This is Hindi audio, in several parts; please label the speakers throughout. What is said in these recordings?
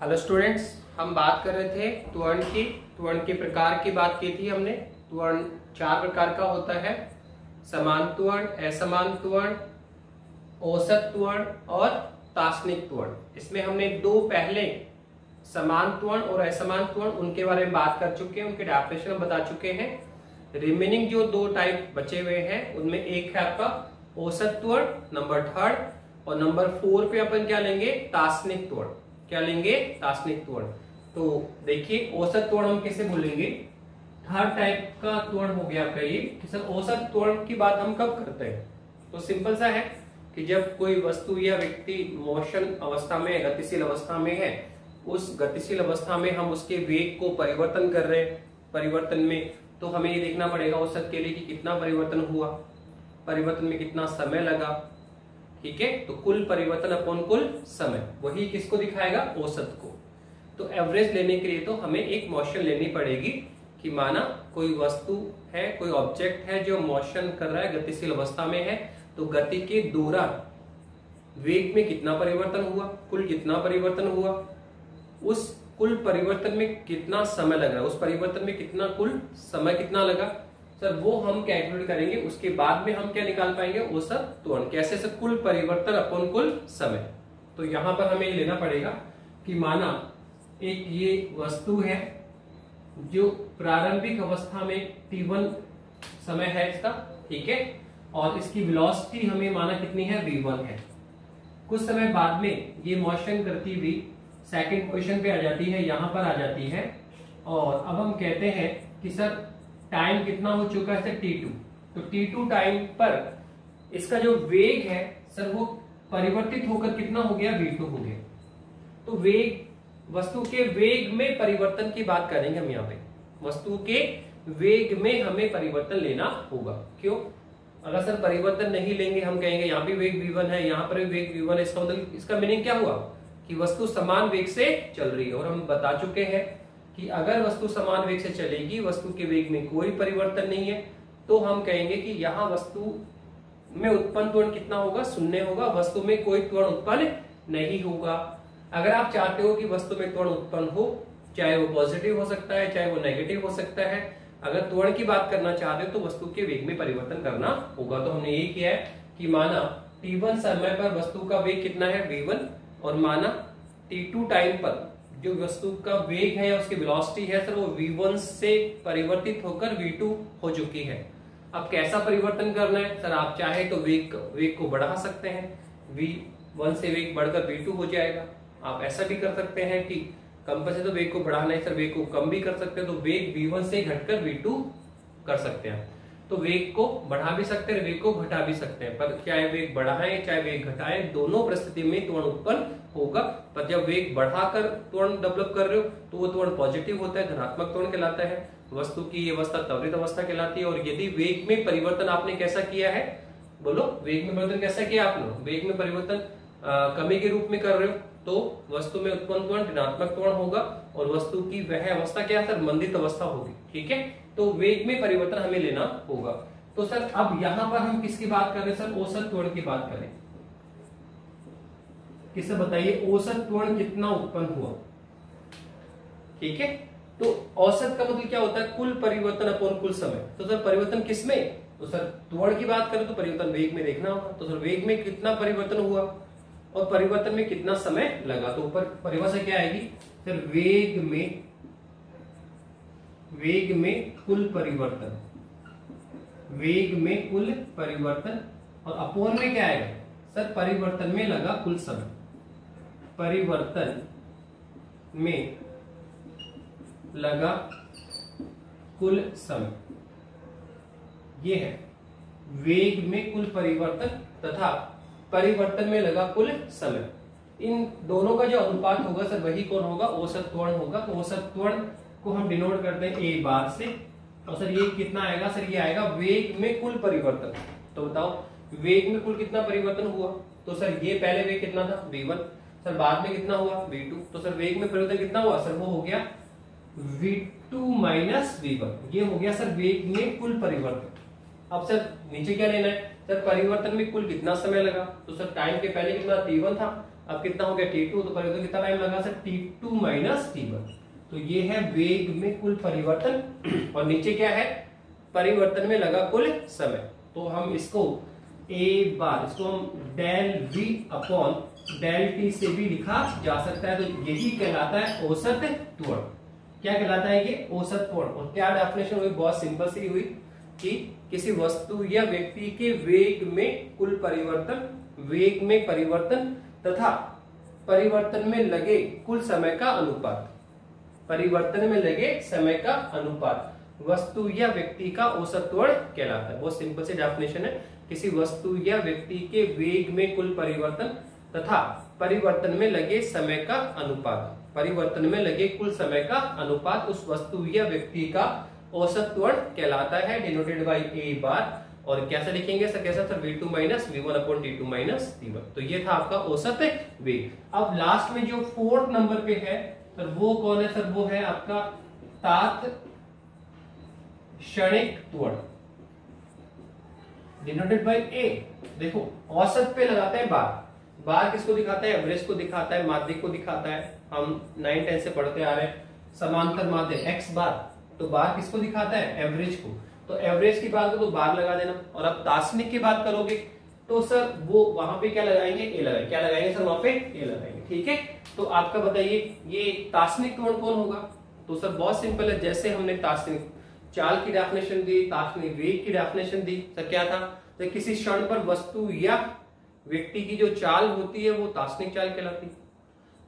Speaker 1: हेलो स्टूडेंट्स, हम बात कर रहे थे त्वरण के प्रकार की बात की थी हमने। त्वरण 4 प्रकार का होता है: समान त्वरण, असमान त्वरण, औसत त्वरण और तात्क्षणिक त्वरण। इसमें हमने दो पहले समान त्वरण और असमान त्वरण उनके बारे में बात कर चुके हैं, उनके डेफिनेशन हम बता चुके हैं। रिमेनिंग जो दो टाइप बचे हुए हैं उनमें एक है आपका औसत त्वरण नंबर 3, और नंबर 4 पे अपन क्या लेंगे? तात्क्षणिक त्वरण। क्या लेंगे? तात्क्षणिक त्वरण। तो देखिए, औसत त्वरण हम कैसे बोलेंगे? 3rd टाइप का त्वरण हो गया आपका ये कि सर औसत त्वरण की बात हम कब करते हैं? तो सिंपल सा है कि जब कोई वस्तु या व्यक्ति मोशन अवस्था में, गतिशील अवस्था में है, उस गतिशील अवस्था में हम उसके वेग को परिवर्तन कर रहे हैं। परिवर्तन में तो हमें ये देखना पड़ेगा औसत के लिए कि कितना परिवर्तन हुआ, परिवर्तन में कितना समय लगा। ठीक है, तो कुल परिवर्तन अपॉन कुल समय, वही किसको दिखाएगा? औसत को। तो एवरेज लेने के लिए तो हमें एक मोशन लेनी पड़ेगी कि माना कोई वस्तु है, कोई ऑब्जेक्ट है जो मोशन कर रहा है, गतिशील अवस्था में है, तो गति के दौरान वेग में कितना परिवर्तन हुआ, कुल कितना परिवर्तन हुआ, उस कुल परिवर्तन में कितना समय लग रहा है, उस परिवर्तन में कितना कुल समय कितना लगा, सर वो हम कैलकुलेट करेंगे। उसके बाद में हम क्या निकाल पाएंगे? औसत त्वरण। कैसे? सर कुल परिवर्तन अपॉन कुल समय। तो यहां पर हमें लेना पड़ेगा कि माना एक ये वस्तु है जो प्रारंभिक अवस्था में t1 समय है इसका, ठीक है, और इसकी वेलोसिटी हमें माना कितनी है? v1 है। कुछ समय बाद में ये मोशन करती हुई सेकंड पोजीशन पे आ जाती है, यहां पर आ जाती है, और अब हम कहते हैं कि सर टाइम कितना हो चुका है? Sir t2। तो t2 टाइम पर इसका जो वेग है सर वो परिवर्तित होकर कितना हो गया? v2 हो गया। तो वेग, वस्तु के वेग में परिवर्तन की बात करेंगे हम यहाँ पे। वस्तु के वेग में हमें परिवर्तन लेना होगा। क्यों? अगर सर परिवर्तन नहीं लेंगे, हम कहेंगे यहाँ भी वेग v1 है, यहाँ पर भी वेग v1 है, इसका मतलब इसका मीनिंग क्या हुआ कि वस्तु समान वेग से चल रही है। और हम बता चुके हैं कि अगर वस्तु समान वेग से चलेगी, वस्तु के वेग में कोई परिवर्तन नहीं है, तो हम कहेंगे कि यहाँ वस्तु में उत्पन्न त्वरण कितना होगा? 0 होगा। वस्तु में कोई त्वरण उत्पन्न नहीं होगा। अगर आप चाहते हो कि वस्तु में त्वरण उत्पन्न हो, चाहे वो पॉजिटिव हो सकता है, चाहे वो नेगेटिव हो सकता है, अगर त्वरण की बात करना चाहते हो तो वस्तु के वेग में परिवर्तन करना होगा। तो हमने ये किया है कि माना t1 समय पर वस्तु का वेग कितना है? v1, और माना t2 टाइम पर जो वस्तु का वेग है या उसकी वेलोसिटी है सर वो v1 से परिवर्तित होकर v2 हो चुकी है। अब कैसा परिवर्तन करना है? सर आप चाहे तो वेग को बढ़ा सकते हैं, v1 से वेग बढ़कर v2 हो जाएगा। आप ऐसा भी कर सकते हैं कि कम से तो वेग को बढ़ाना है सर, वेग को कम भी कर सकते हैं, तो वेग v1 से घटकर v2 कर सकते हैं। तो वेग को बढ़ा भी सकते हैं, वेग को घटा भी सकते हैं, पर चाहे वेग बढ़ाएं चाहे वेग घटाएं, दोनों परिस्थिति में त्वरण उत्पन्न होगा। पर जब वेग बढ़ाकर त्वरण डेवलप कर रहे हो तो वो त्वरण पॉजिटिव होता है, धनात्मक त्वरण कहलाता है। वस्तु की ये अवस्था त्वरित अवस्था कहलाती है। और यदि वेग में परिवर्तन आपने कैसा किया है? बोलो, वेग में परिवर्तन कैसा किया आपने? वेग में परिवर्तन कमी के रूप में कर रहे हो तो वस्तु में उत्पन्न त्वरण ऋणात्मक त्वरण होगा, और वस्तु की वह अवस्था क्या है सर? मंदित अवस्था होगी। ठीक है, तो वेग में परिवर्तन हमें लेना होगा। तो सर अब यहां पर हम किसकी बात कर रहे हैं? सर औसत त्वरण की बात करें। किसे बताइए औसत त्वरण कितना उत्पन्न हुआ? ठीक है, तो औसत का मतलब क्या होता है? कुल परिवर्तन अपॉन कुल समय। तो सर परिवर्तन किसमें? तो सर त्वरण की बात करें तो परिवर्तन वेग में देखना होगा। तो सर वेग में कितना परिवर्तन हुआ और परिवर्तन में कितना समय लगा? तो ऊपर परिभाषा क्या आएगी? सर वेग में कुल परिवर्तन, वेग में कुल परिवर्तन, और अपोन में क्या आएगा? सर परिवर्तन में लगा कुल समय, परिवर्तन में लगा कुल समय। ये है वेग में कुल परिवर्तन तथा परिवर्तन में लगा कुल समय। इन दोनों का जो अनुपात होगा सर वही कौन होगा? औसत त्वरण होगा। तो औसत त्वरण को हम डिनोट करते हैं a बार से। और सर ये कितना आएगा? सर ये आएगा वेग में कुल परिवर्तन। तो बताओ वेग में कुल कितना परिवर्तन हुआ? तो सर ये पहले वेग कितना था? v1। सर बाद में कितना हुआ? v2। तो सर वेग में परिवर्तन कितना हुआ? सर वो हो गया v2 माइनस v1। ये हो गया सर वेग में कुल परिवर्तन। अब सर नीचे क्या लेना है? सर परिवर्तन में कुल कितना समय लगा? तो सर टाइम के पहले कितना? t1 था, अब कितना हो गया T2, तो परिवर्तन कितना टाइम लगा सर T2 माइनस T1। तो ये है वेग में कुल परिवर्तन, और नीचे क्या है परिवर्तन में लगा कुल समय। तो हम इसको ए बार, इसको हम del V upon del T से भी लिखा जा सकता है। तो यही कहलाता है औसत त्वरण। क्या कहलाता है ये औसत त्वरण। और क्या डेफिनेशन हुई, बहुत सिंपल सी हुई कि किसी वस्तु या व्यक्ति के वेग में कुल परिवर्तन, वेग में परिवर्तन तथा परिवर्तन में लगे कुल समय का अनुपात, परिवर्तन में लगे समय का अनुपात वस्तु या व्यक्ति का औसत त्वरण कहलाता है। बहुत सिंपल सी डेफिनेशन है, किसी वस्तु या व्यक्ति के वेग में कुल परिवर्तन तथा परिवर्तन में लगे समय का अनुपात, परिवर्तन में लगे कुल समय का अनुपात उस वस्तु या व्यक्ति का औसत त्वरण कहलाता है, डिनोटेड बाय ए बार। और कैसे लिखेंगे सर, कैसा sir V2 minus V1 upon T2 minus T1। तो ये था आपका औसत वेग। अब लास्ट में जो 4th नंबर पे है सर वो कौन है सर, वो है आपका तात्क्षणिक त्वरण, डिनोटेड बाय ए। देखो औसत पे लगाते हैं बार, बार किसको दिखाता है, एवरेज को दिखाता है, माध्यिक को दिखाता है। हम 9-10 से पढ़ते आ रहे हैं समांतर माध्य x बार, तो बार किसको दिखाता है, एवरेज को। तो एवरेज की बात तो बार लगा देना। और अब तात्क्षणिक की बात करोगे तो सर वो वहां पे क्या लगाएंगे, ए लगाएंगे। क्या लगाएंगे सर, वहां पे ए लगाएंगे। ठीक है, तो आपका बताइए ये तात्क्षणिक त्वरण कौन होगा। तो सर बहुत सिंपल है, जैसे हमने तात्क्षणिक चाल की डेफिनेशन दी, तात्क्षणिक वेग की डेफिनेशन दी। सर क्या था, तो किसी क्षण पर वस्तु या व्यक्ति की जो चाल होती है वो तात्क्षणिक चाल कहलाती है,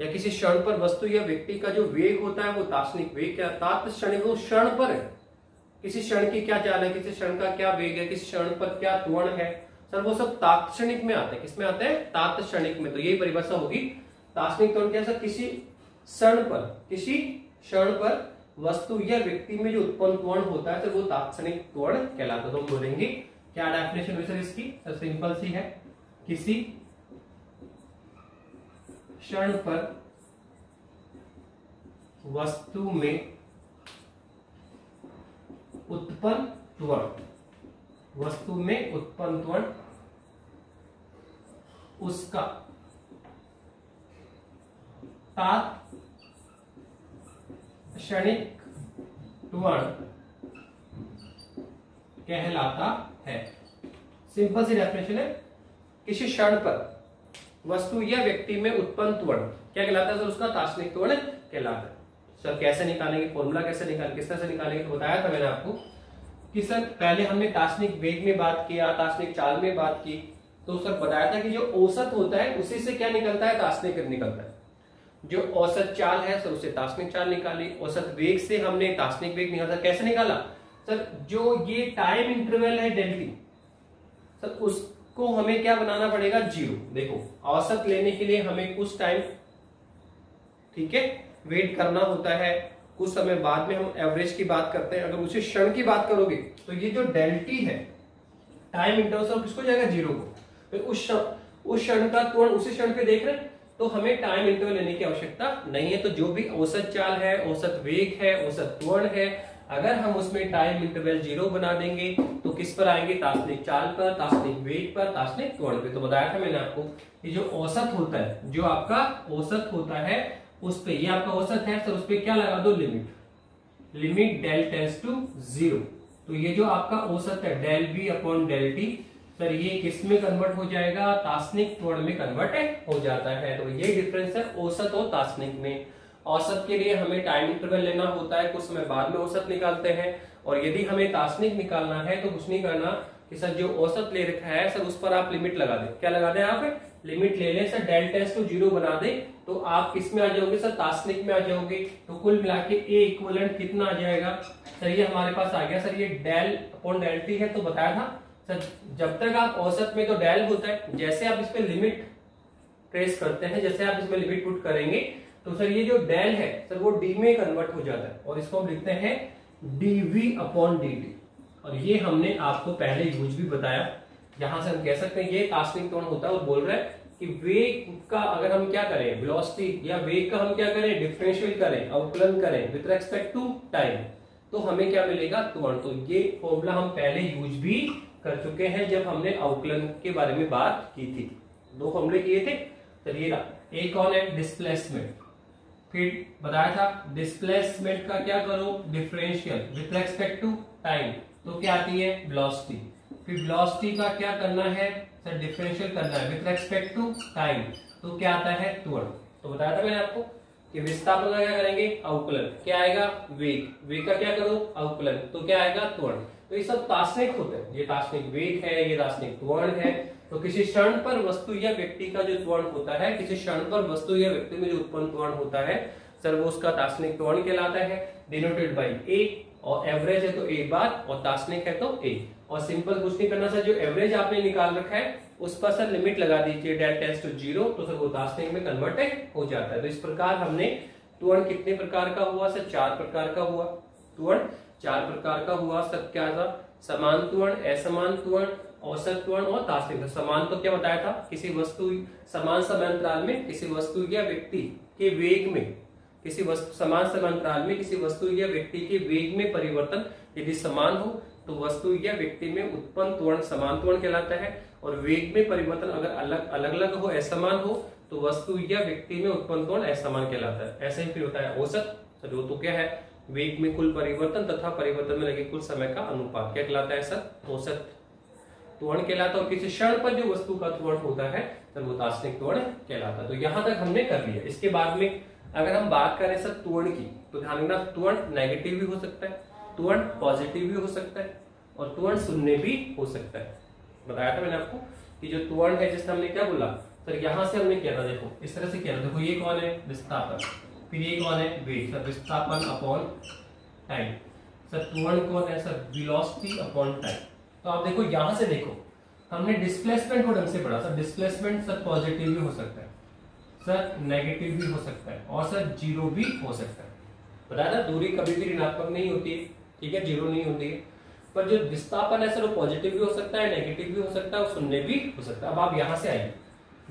Speaker 1: या किसी क्षण पर वस्तु या व्यक्ति का जो वेग होता है वो तात्क्षणिक वेग। क्या तात्क्षणिक, वो क्षण पर है, किसी क्षण की क्या चाल है, किसी क्षण का क्या वेग है, किसी क्षण पर क्या त्वरण है, सर वो सब तात्क्षणिक में आते हैं। किसमें आते हैं, तात्क्षणिक में। तो यही परिभाषा होगी तात्क्षणिक त्वरण क्या सर, किसी क्षण पर, किसी क्षण पर वस्तु या व्यक्ति में जो उत्पन्न त्वरण होता है सर वो तात्क्षणिक त्वरण कहलाता है। तो हम बोलेंगे क्या डेफिनेशन हुई सर इसकी, सर सिंपल सी है, किसी क्षण पर वस्तु में उत्पन्न त्वरण, वस्तु में उत्पन्न त्वरण उसका तात्क्षणिक त्वरण कहलाता है। सिंपल सी डेफिनेशन है, किसी क्षण पर वस्तु या व्यक्ति में उत्पन्न त्वरण क्या कहलाता है सर, उसका तात्क्षणिक त्वरण कहलाता है। सर कैसे निकालेंगे, फॉर्मूला कैसे निकालेंगे, किस तरह से निकालेंगे, तो बताया था मैंने आपको कि सर पहले हमने तात्क्षणिक वेग में बात किया, तात्क्षणिक चाल में बात की। तो सर बताया था कि जो औसत होता है उसी से क्या निकलता है, तात्क्षणिक निकलता है। जो औसत चाल है सर उससे तात्क्षणिक चाल निकाली, औसत वेग से हमने तात्क्षणिक वेग निकाला। कैसे निकाला सर, जो ये टाइम इंटरवल है डेल्टी सर उसको हमें क्या बनाना पड़ेगा, 0। देखो औसत लेने के लिए हमें कुछ टाइम, ठीक है, वेट करना होता है, कुछ समय बाद में हम एवरेज की बात करते हैं। अगर उसी क्षण की बात करोगे तो ये जो डेल्टी है टाइम इंटरवल किसको जाएगा, 0 को। तो उस क्षण का त्वरण उसी क्षण पे देख रहे हैं, तो हमें टाइम इंटरवल लेने की आवश्यकता नहीं है। तो जो भी औसत चाल है, औसत वेग है, औसत त्वरण है, अगर हम उसमें टाइम इंटरवल 0 बना देंगे तो किस पर आएंगे, तात्क्षणिक चाल पर, तात्क्षणिक वेग पर, तात्क्षणिक त्वरण पे। तो बताया था मैंने आपको कि जो औसत होता है, जो आपका औसत होता है उस पे, ये आपका औसत है सर, उस पे क्या लगा दो, limit, limit del tends to 0। तो ये जो आपका औसत है del V upon del T sir ये किस में कन्वर्ट हो जाएगा, तात्क्षणिक त्वरण में कन्वर्ट हो जाता है। तो ये डिफरेंस है औसत और तात्क्षणिक में। औसत के लिए हमें टाइम इंटरवल लेना होता है, कुछ समय बाद में औसत निकालते हैं। और यदि हमें तात्क्षणिक निकालना है तो कुछ नहीं करना कि सर जो औसत ले रखा है सर उस पर आप लिमिट लगा दें। क्या लगा दें आप, लिमिट ले लें सर, डेल टेंड्स टू 0 बना दें, तो आप किस में आ जाओगे सर, तात्क्षणिक में आ जाओगे। तो कुल मिला के ए इक्विवेलेंट कितना आ जाएगा सर, ये हमारे पास आ गया सर, ये डेल अपॉन डेल टी है। तो बताया था सर जब तक आप औसत में तो डेल होता है, जैसे आप इस पे लिमिट ट्रेस करते हैं, जैसे आप इसमें लिमिट पुट करेंगे तो सर ये जो डेल है सर वो डी में कन्वर्ट हो जाता है, और इसको हम लिखते हैं dv अपॉन dt। और ये हमने आपको पहले यूज भी बताया, यहां से हम कह सकते हैं ये तात्क्षणिक त्वरण होता है। और बोल रहा है कि वेग का अगर हम क्या करें, वेलोसिटी या वेग का हम क्या करें, डिफरेंशियल करें, अवकलन करें विद रिस्पेक्ट टू टाइम, तो हमें क्या मिलेगा, त्वरण। तो ये फॉर्मूला हम पहले यूज भी कर चुके हैं जब हमने अवकलन के बारे में बात की थी। 2 फॉर्मूले किए थे। चलिए एक कौन है डिस्प्लेसमेंट। फिर बताया था डिस्प्लेसमेंट का क्या करो differential with respect to time, तो क्या आती है वेलोसिटी। फिर वेलोसिटी का क्या करना है सर डिफरेंशियल करना है विथ रेस्पेक्ट टू टाइम, तो क्या आता है त्वरण। तो बताया था मैंने आपको कि विस्थापन का क्या करेंगे अवकलन, क्या आएगा वेग, वेग का क्या करो अवकलन, तो क्या आएगा त्वरण। तो ये सब तात्क्षणिक होते हैं, ये तात्क्षणिक वेग है, ये तात्क्षणिक त्वरण है। तो किसी क्षण पर वस्तु या व्यक्ति का जो त्वरण होता है, किसी क्षण पर वस्तु या व्यक्ति में जो उत्पन्न त्वरण होता है सर वो उसका तात्क्षणिक त्वरण कहलाता है, डिनोटेड बाय ए। और एवरेज है तो ए बार और तात्क्षणिक है तो ए। और सिंपल कुछ नहीं करना सर, जो एवरेज आपने निकाल रखा है उस पर सर लिमिट लगा दीजिए डेट टेंड्स टू 0, तो सर वो तात्क्षणिक में कन्वर्ट हो जाता है। तो इस प्रकार हमने त्वरण कितने प्रकार का हुआ सर, 4 प्रकार का हुआ। त्वरण 4 प्रकार का हुआ सर, क्या था समान त्वरण, असमान त्वरण, औसत त्वरण और तात्क्षणिक। समान तो क्या बताया था, किसी वस्तु समान समांतराल में किसी वस्तु या व्यक्ति के वेग में, किसी वस्तु समान समांतराल में किसी वस्तु या व्यक्ति के वेग में परिवर्तन यदि समान हो तो वस्तु या व्यक्ति में उत्पन्न त्वरण समान त्वरण कहलाता है। और वेग में परिवर्तन अगर अलग अलग हो, असमान हो, तो वस्तु या व्यक्ति में उत्पन्न त्वरण असमान कहलाता है। ऐसे ही फिर होता है औसत, जो तो क्या है वेग में कुल परिवर्तन तथा परिवर्तन में लगे कुल समय का अनुपात, क्या कहलाता है सर औसत त्वरण कहलाता है। और किसी क्षण पर जो वस्तु का त्वरण होता है तो वो तात्क्षणिक त्वरण कहलाता है। तो यहां तक हमने कर लिया। इसके बाद में अगर हम बात करें सर त्वरण की, तो ध्यान रखना त्वरण नेगेटिव भी हो सकता है, त्वरण पॉजिटिव भी हो सकता है और त्वरण शून्य भी हो सकता है। बताया था मैंने आपको कि जो त्वरण है जिसने हमने क्या बोला सर, यहां से हमने किया था, देखो इस तरह से किया था। देखो ये कौन है विस्थापन, फिर ये कौन है वेग, सर विस्थापन अपॉन टाइम। सर त्वरण कौन है सर वेलोसिटी अपॉन टाइम। तो आप देखो यहां से देखो हमने डिस्प्लेसमेंट को ढंग से पढ़ा सर। डिस्प्लेसमेंट सर पॉजिटिव भी हो सकता है, सर नेगेटिव भी हो सकता है और सर जीरो भी हो सकता है। बताया ना दूरी कभी भी ऋणात्मक नहीं होती है, ठीक है, जीरो नहीं होती है। पर जो विस्थापन है सर वो पॉजिटिव भी हो सकता है, नेगेटिव भी हो सकता है और शून्य भी हो सकता है। अब आप यहां से आइए,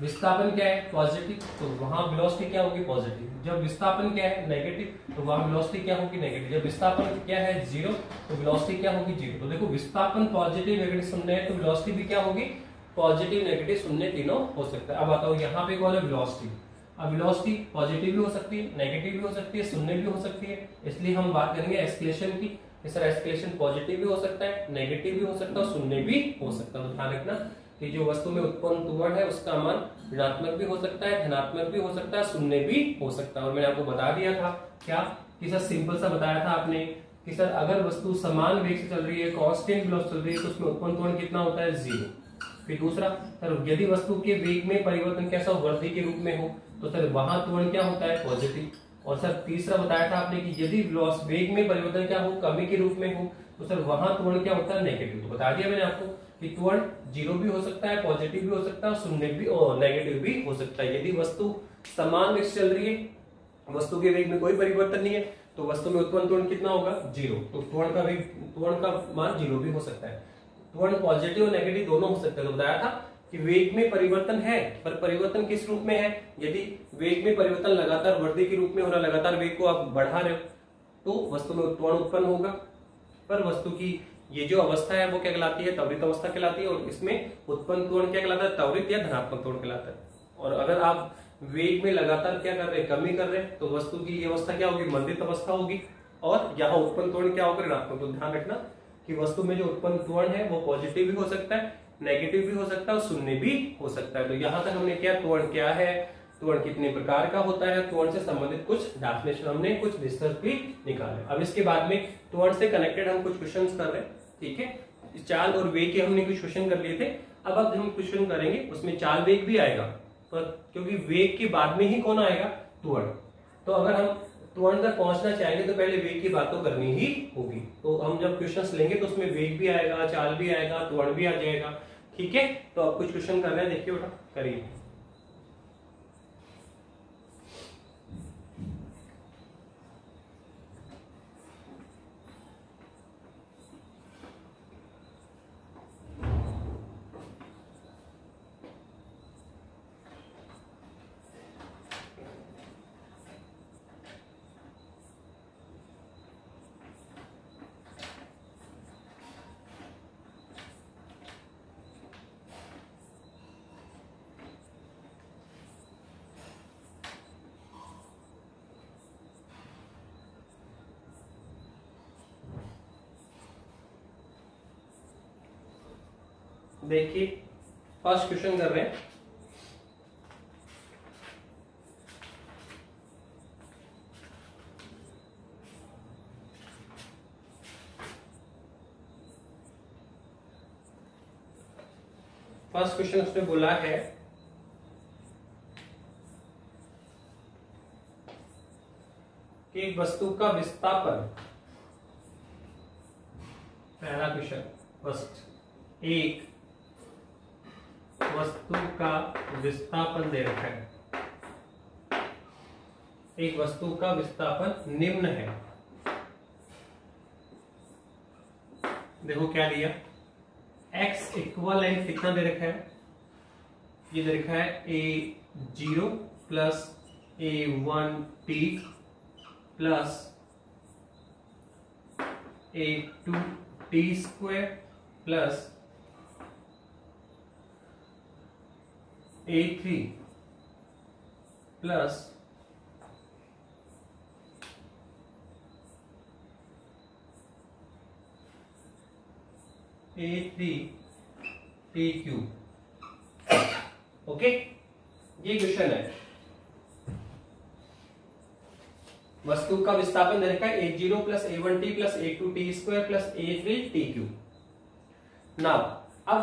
Speaker 1: विस्थापन क्या है पॉजिटिव, तो वहां वेलोसिटी क्या होगी पॉजिटिव। जब विस्थापन क्या है नेगेटिव, तो वहां वेलोसिटी क्या होगी नेगेटिव। जब विस्थापन क्या है जीरो, तो वेलोसिटी क्या होगी जीरो। तो देखो विस्थापन पॉजिटिव नेगेटिव शून्य है, तो वेलोसिटी भी क्या होगी पॉजिटिव नेगेटिव शून्य तीनों हो सकता है। अब बताओ यहाँ पे कौन है वेलोसिटी। अब वेलोसिटी पॉजिटिव भी हो सकती है, नेगेटिव भी हो सकती है, शून्य भी हो सकती है। इसलिए हम बात करेंगे एक्सक्लेशन की। सर एक्सक्लेशन पॉजिटिव भी हो सकता है, नेगेटिव भी हो सकता है, शून्य भी हो सकता है। तो ध्यान रखना कि जो वस्तु में उत्पन्न त्वरण है उसका मान ऋणात्मक भी हो सकता है, धनात्मक भी हो सकता है, शून्य भी हो सकता है। और मैंने आपको बता दिया था क्या कि सर सिंपल सा बताया था आपने कि सर अगर वस्तु समान वेग से चल रही है, कांस्टेंट वेलोसिटी चल रही है, तो उसमें उत्पन्न त्वरण कितना होता है जीरो। फिर दूसरा सर यदि वस्तु के वेग में परिवर्तन कैसा हो वृद्धि के रूप में हो, तो सर वहां त्वरण क्या होता है पॉजिटिव। और सर तीसरा बताया था आपने कि यदि वेग में परिवर्तन क्या हो कमी के रूप में हो, तो सर वहां त्वरण क्या होता है नेगेटिव। तो बता दिया मैंने आपको कि त्वरण जीरो भी हो सकता है, पॉजिटिव भी हो सकता है, शून्य भी और नेगेटिव भी हो सकता है। यदि वस्तु समान वेग से चल रही है, वस्तु के वेग में कोई परिवर्तन नहीं है, तो वस्तु में उत्पन्न त्वरण कितना होगा जीरो। तो त्वरण का मान जीरो भी हो सकता है। त्वरण पॉजिटिव और नेगेटिव दोनों हो सकते हैं। तो बताया था कि वेग में परिवर्तन है, पर परिवर्तन किस रूप में है। यदि वेग में परिवर्तन लगातार वृद्धि के रूप में हो रहा, लगातार वेग को आप बढ़ा रहे हो, तो वस्तु में त्वरण उत्पन्न होगा। पर वस्तु की ये जो अवस्था है वो क्या कहलाती है त्वरित अवस्था कहलाती है। और इसमें उत्पन्न त्वरण क्या कहलाता है त्वरित या धनात्मक त्वरण कहलाता है। और अगर आप वेग में लगातार क्या कर रहे हैं कमी कर रहे हैं, तो वस्तु की ये अवस्था क्या होगी मंदित अवस्था होगी। और यहाँ उत्पन्न त्वरण क्या होगा ऋणात्मक। तो ध्यान रखना कि वस्तु में जो उत्पन्न त्वरण है वो पॉजिटिव भी हो सकता है, नेगेटिव भी हो सकता है और शून्य भी हो सकता है। तो यहां तक हमने क्या त्वरण क्या है, त्वरण कितने प्रकार का होता है, त्वरण से संबंधित कुछ डेफिनेशन हमने कुछ निष्कर्ष भी निकाले। अब इसके बाद में त्वरण से कनेक्टेड हम कुछ क्वेश्चंस कर रहे हैं, ठीक है। चाल और वेग के हमने कुछ क्वेश्चन कर लिए थे। अब हम क्वेश्चन करेंगे उसमें चाल वेग भी आएगा, पर क्योंकि वेग के बाद में ही कौन आएगा त्वरण। तो अगर हम त्वरण तक पहुंचना चाहेंगे तो पहले वेग की बात तो करनी ही होगी। तो हम जब क्वेश्चंस लेंगे तो उसमें वेग भी आएगा, चाल भी आएगा, त्वरण भी आ जाएगा, ठीक है। तो आप कुछ क्वेश्चन कर रहे हैं, देखिए बेटा करिए। देखिए फर्स्ट क्वेश्चन कर रहे हैं। फर्स्ट क्वेश्चन उसने बोला है कि एक वस्तु का विस्थापन, पहला क्वेश्चन फर्स्ट, एक वस्तु का विस्थापन दे रखा है, एक वस्तु का विस्थापन निम्न है। देखो क्या दिया, x इक्वलेंट कितना दे रखा है, ये दे रखा है a0 plus a1t plus a2t square plus a3 plus a3t cube. Okay, ये क्वेश्चन है। वस्तु का विस्थापन दे रखा है a0 plus a1t plus a2t square plus a3t cube. Now अब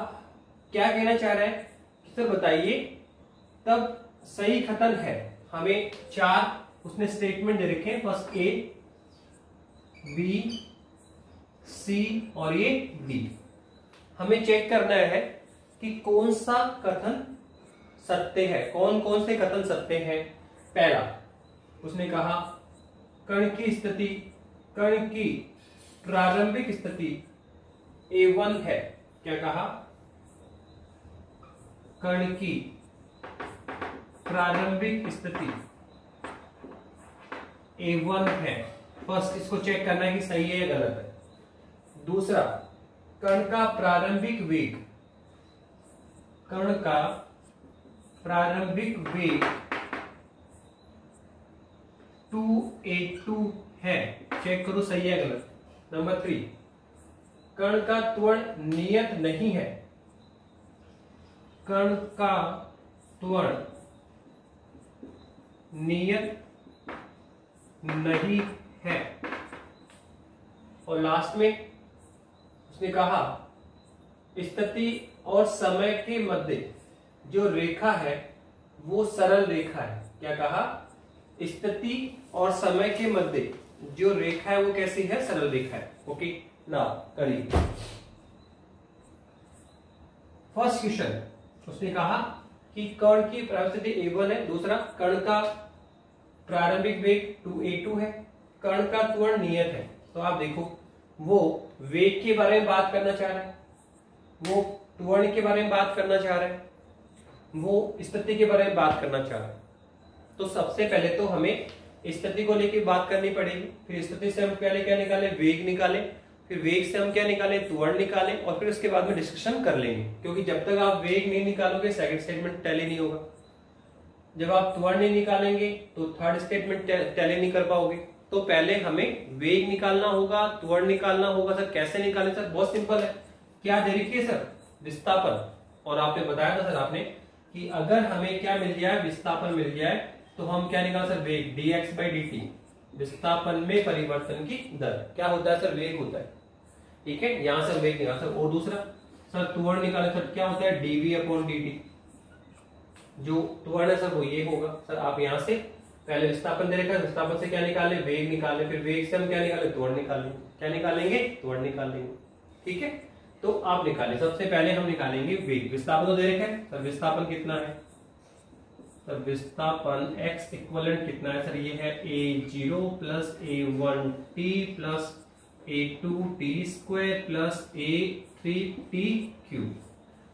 Speaker 1: क्या कहना चाह रहा है, सर बताइए तब सही कथन है। हमें चार उसने स्टेटमेंट दे रखे हैं, फर्स्ट ए बी सी और ये डी। हमें चेक करना है कि कौन सा कथन सत्य है, कौन कौन से कथन सत्य हैं। पहला उसने कहा कण की स्थिति, कण की प्रारंभिक स्थिति A1 है। क्या कहा, कण की प्रारंभिक स्थिति A1 है। फर्स्ट इसको चेक करना है कि सही है या गलत है। दूसरा, कण का प्रारंभिक वेग, कण का प्रारंभिक वेग 2a2 है। चेक करो सही है गलत। नंबर 3, कण का त्वरण नियत नहीं है, कण का त्वरण नियत नहीं है। और लास्ट में उसने कहा स्थिति और समय के मध्य जो रेखा है वो सरल रेखा है। क्या कहा, स्थिति और समय के मध्य जो रेखा है वो कैसी है, सरल रेखा है। ओके, नाउ करिए फर्स्ट क्वेश्चन। उसने कहा कि कण की प्रारंभिक स्थिति A1 है। दूसरा, कण का प्रारंभिक वेग 2a2 है, कण का त्वरण नियत है। तो आप देखो वो वेग के बारे में बात करना चाह रहा है, वो त्वरण के बारे में बात करना चाह रहा है, वो स्थिति के बारे में बात करना चाह रहा है। तो सबसे पहले तो हमें स्थिति को लेकर बात करनी पड़ेगी, फिर स्थिति से हम पहले क्या निकाले, वेग निकाले, फिर वेग से हम क्या निकाले, त्वरण निकाले, और फिर उसके बाद में डिस्कशन कर लेंगे। क्योंकि जब तक आप वेग नहीं निकालोगे सेकंड स्टेटमेंट टैली नहीं होगा, जब आप त्वरण नहीं निकालेंगे तो थर्ड स्टेटमेंट टैली नहीं कर पाओगे। तो पहले हमें वेग निकालना होगा, त्वरण निकालना होगा। सर कैसे निकालें, सर बहुत सिंपल है। क्या दे रखी है सर, विस्थापन। और आपने बताया था सर आपने कि अगर हमें क्या मिल जाए, विस्थापन मिल जाए, तो हम क्या निकाल सर, वेग dx/dt, विस्थापन में परिवर्तन की दर। क्या होता है सर, वेग होता है। ठीक है, यहां से वेग निकाल सर। और दूसरा सर त्वरण निकाले सर, क्या होता है dv/dt। जो त्वरण है सर वो ये होगा। सर आप यहां से पहले विस्थापन दे रखा है, विस्थापन से क्या निकाले, वेग निकाले, फिर वेग से हम क्या निकाले, त्वरण निकालेंगे। क्या निकालेंगे, त्वरण निकालेंगे। ठीक है, तो आप निकालें। सबसे पहले हम निकालेंगे वेग। विस्थापन तो दे रखा है सर, विस्थापन कितना है सर, विस्थापन x इक्वलेंट कितना है सर, ये है a0 plus a1t plus a2t square plus a3t cube.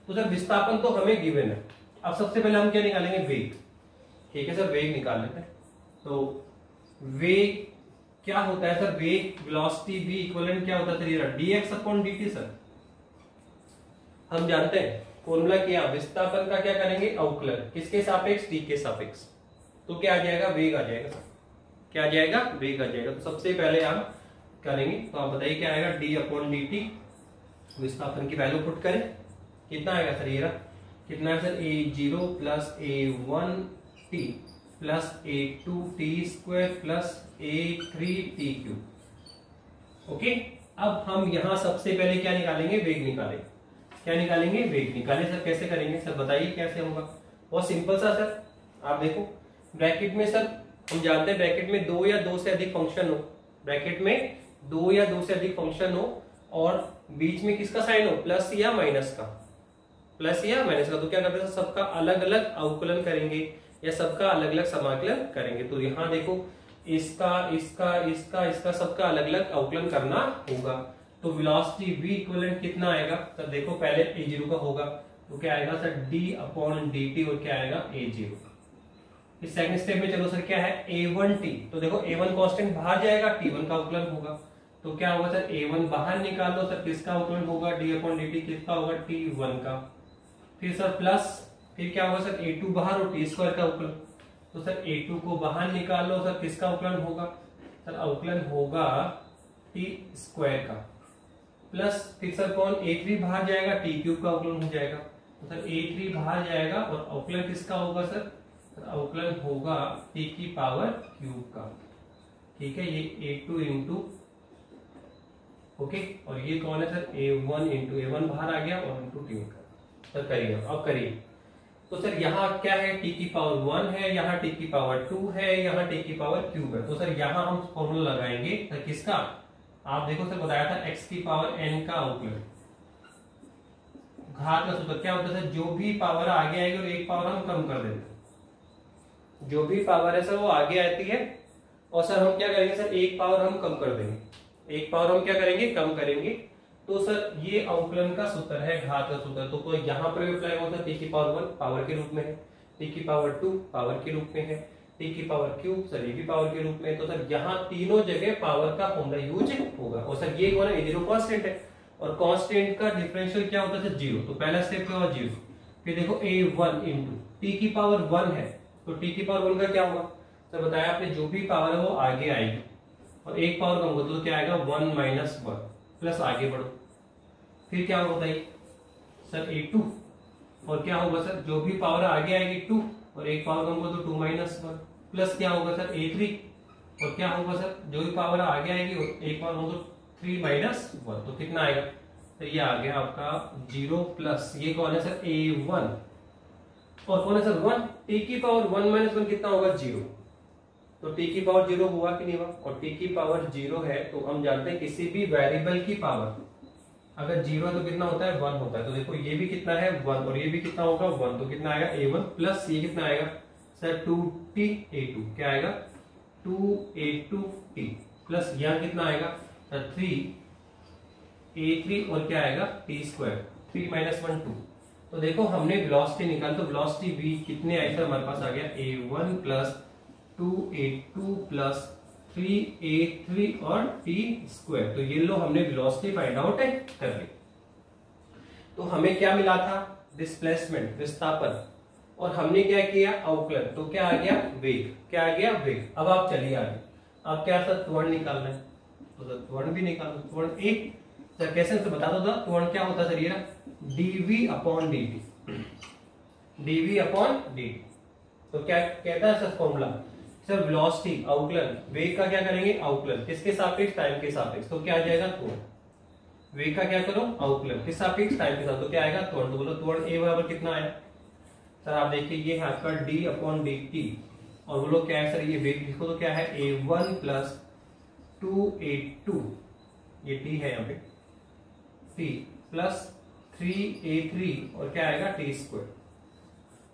Speaker 1: तो सर विस्थापन तो हमें गिवन है। अब सबसे पहले हम क्या निकालेंगे, वेग। ठीक है सर, वेग निकाल लेते हैं। तो वेग क्या होता है सर, वेग वेलोसिटी v इक्वलेंट क्या होता है सर, ये dx/dt। सर हम जानते हैं फॉर्मूला किया, विस्थापन का क्या करेंगे, अवकलन, किसके सापेक्ष, t के सापेक्ष। तो क्या आ जाएगा, वेग आ जाएगा। क्या आ जाएगा, वेग आ जाएगा। तो सबसे पहले हम करेंगे, तो आप बताइए क्या आएगा, d/dt। विस्थापन की वैल्यू पुट करें, कितना आएगा सर ये रहा, कितना है sir a0 plus a1t plus a2t square plus a3t cube. Okay, अब हम यहां सबसे पहले क्या निकालेंगे, वेग निकालेंगे। क्या निकालेंगे, वेग निकालें। सर कैसे करेंगे, सर बताइए कैसे होगा। बहुत सिंपल सा सर, आप देखो ब्रैकेट में सर हम जानते हैं ब्रैकेट में दो या दो से अधिक फंक्शन हो, ब्रैकेट में दो या दो से अधिक फंक्शन हो और बीच में किसका साइन हो, प्लस या माइनस का, प्लस या माइनस का, तो क्या करते हैं सबका अलग अलग अवकलन करेंगे या सबका अलग अलग समाकलन करेंगे। तो यहां देखो इसका इसका इसका इसका सबका अलग अलग अवकलन करना होगा। तो वेलोसिटी v इक्विवेलेंट कितना आएगा सर, देखो पहले a0 का होगा तो क्या आएगा सर d/dt और क्या आएगा a0। इस सेकंड स्टेप में चलो सर क्या है a1t, तो देखो a1 कांस्टेंट बाहर जाएगा, t1 का अवकलन होगा तो क्या होगा सर a1 बाहर निकाल लो सर, किसका अवकलन होगा d/dt, किसका होगा t1 का। फिर सर प्लस, फिर क्या होगा सर a2 बाहर और t स्क्वायर का अवकलन, तो सर a2 को बाहर निकाल लो सर, किसका अवकलन होगा सर, अवकलन होगा t स्क्वायर का। प्लस फिर सर कौन a3 बाहर जाएगा, t क्यूब का अवकलन हो जाएगा, तो सर a3 बाहर जाएगा और अवकलन किसका होगा सर, अवकलन होगा t की पावर क्यूब का। ठीक है, ये a2 इंटू, ओके, और ये कौन है सर a1 इंटू, a1 बाहर आ गया और इंटू t का। सर करिए, अब करिए। तो सर यहाँ क्या है, t की पावर 1 है, यहाँ t की पावर 2 है, यहाँ t की पावर क्यूब है। तो सर यहाँ हम फॉर्मूला लगाएंगे सर किसका, आप देखो सर बताया था x की पावर n का अवकलन, घात का सूत्र क्या होता है सर, जो भी पावर आगे आएगी और एक पावर हम कम कर देते हैं, जो भी पावर है सर वो आगे आती है और सर हम क्या करेंगे सर एक पावर हम कम कर देंगे, एक पावर हम क्या करेंगे कम करेंगे। तो सर ये अवकलन का सूत्र है, घात का सूत्र। तो यहाँ पर भी अप्लाई होता है, t की पावर 1 पावर के रूप में है, t की पावर 2 पावर के रूप में है, t की पावर क्यूब सर ये भी पावर के रूप में। तो सर यहाँ तीनों जगह पावर का फॉर्मूला यूज होगा। और सर ये कौन है, a0 कांस्टेंट है और कांस्टेंट का डिफरेंशियल क्या होता है, 0। तो पहला स्टेप क्या होगा 0, फिर देखो a1 इंटू t की पावर 1 है तो t की पावर 1 का क्या होगा सर, बताया आपने जो भी पावर है वो आगे आएगी और एक पावर कम होगा तो क्या आएगा 1 माइनस 1 प्लस आगे बढ़ो, फिर क्या होगा बताइए सर a2 और क्या होगा सर जो भी पावर आगे आएगी 2 और एक पावर कम होगा तो 2 माइनस 1 प्लस क्या होगा सर a3 और क्या होगा सर जो भी पावर आगे आएगी और एक पावर होगा तो 3 माइनस 1, तो कितना आएगा तो ये आ गया आपका 0 प्लस ये कौन है सर a1 और कौन है सर 1, t की पावर 1 माइनस 1 कितना होगा 0। तो t की पावर 0 हुआ कि नहीं हुआ, और t की पावर 0 है तो हम जानते हैं किसी भी वेरिएबल की पावर अगर 0 है तो कितना होता है 1 होता है। तो देखो ये भी कितना है 1 और ये भी कितना होगा 1, तो कितना आएगा a1 प्लस ये कितना आएगा सर 2t a2, क्या आएगा 2a2t प्लस यहाँ कितना आएगा सर 3a3 और क्या आएगा t स्क्वायर 3 माइनस 1 2। तो देखो हमने वेलोसिटी निकाल तो वेलोसिटी v कितने आई सर हमारे पास आ गया a1 plus 2a2 plus 3a3 और t स्क्वायर। तो ये लो हमने वेलोसिटी फाइंड आउट कर ली। तो हमें क्या मिला था डिस्प्लेसमेंट विस्थापन और हमने क्या किया अवकलन, तो क्या आ गया वेग, क्या आ गया वेग। अब आप चलिए आगे, अब क्या सर त्वरण निकालना है तो सर त्वरण भी निकाल दो। त्वरण एक सर कैसे से बता दो, त्वरण क्या होता है सर ये ना dv/dt, dv/dt। तो क्या कहता है सर फॉर्मूला सर वेलोसिटी अवकलन, वेग का क्या करेंगे अवकलन किसके सापेक्ष टाइम के सापेक्ष, तो क्या आ जाएगा त्वरण। वेग का क्या करो अवकलन किस सापेक्ष टाइम के साथ, तो क्या आएगा त्वरण। तो बोलो त्वरण a बराबर कितना आया सर, आप देखिए ये है आपका d/dt और बोलो क्या है सर ये वेग लिखो तो क्या है a1 प्लस 2a2 ये t है यहाँ पे t प्लस 3a3 और क्या आएगा t स्क्वायर।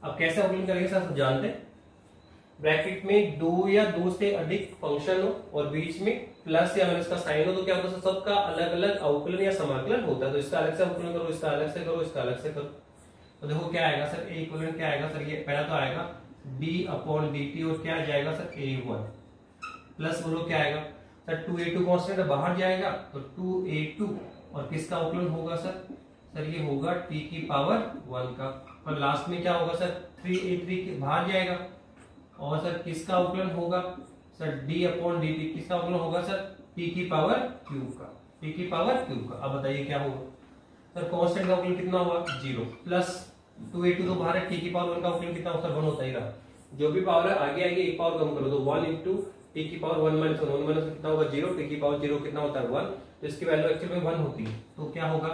Speaker 1: अब कैसे अवकलन करेंगे सर जानते हैं, ब्रैकेट में दो या दो से अधिक फंक्शन हो और बीच में प्लस या माइनस का साइन हो तो क्या होता है सबका अलग अलग अवकलन या समाकलन होता है। तो इसका अलग से अवकलन करो, इसका अलग से करो, इसका अलग से करो। तो देखो क्या आएगा सर a इक्विवेलेंट क्या आएगा सर, ये पहला तो आएगा d/dt और क्या आ जाएगा सर a1 प्लस बोलो क्या आएगा सर 2a2 कांस्टेंट बाहर जाएगा तो 2a2 और किसका अवकलन होगा सर ये होगा t की पावर 1 का और लास्ट में क्या होगा सर 3a3 बाहर जाएगा और सर किसका अवकलन होगा सर d/dt, किसका अवकलन होगा सर t की पावर क्यूब का, t की पावर क्यूब का। अब बताइए क्या होगा सर कांस्टेंट का अवकलन कितना हुआ 0 प्लस 2a2 तो बाहर है, t की पावर 1 का अवकलन कितना होता है 1 होता ही रहा। जो भी पावर है आगे आएगी एक पावर कम करो तो 1 इंटू टी की पावर 1 माइनस 1 माइनस कितना होगा 0, टी की पावर 0 कितना होता है 1, तो इसकी वैल्यू एक्चुअली में 1 होती है। तो क्या होगा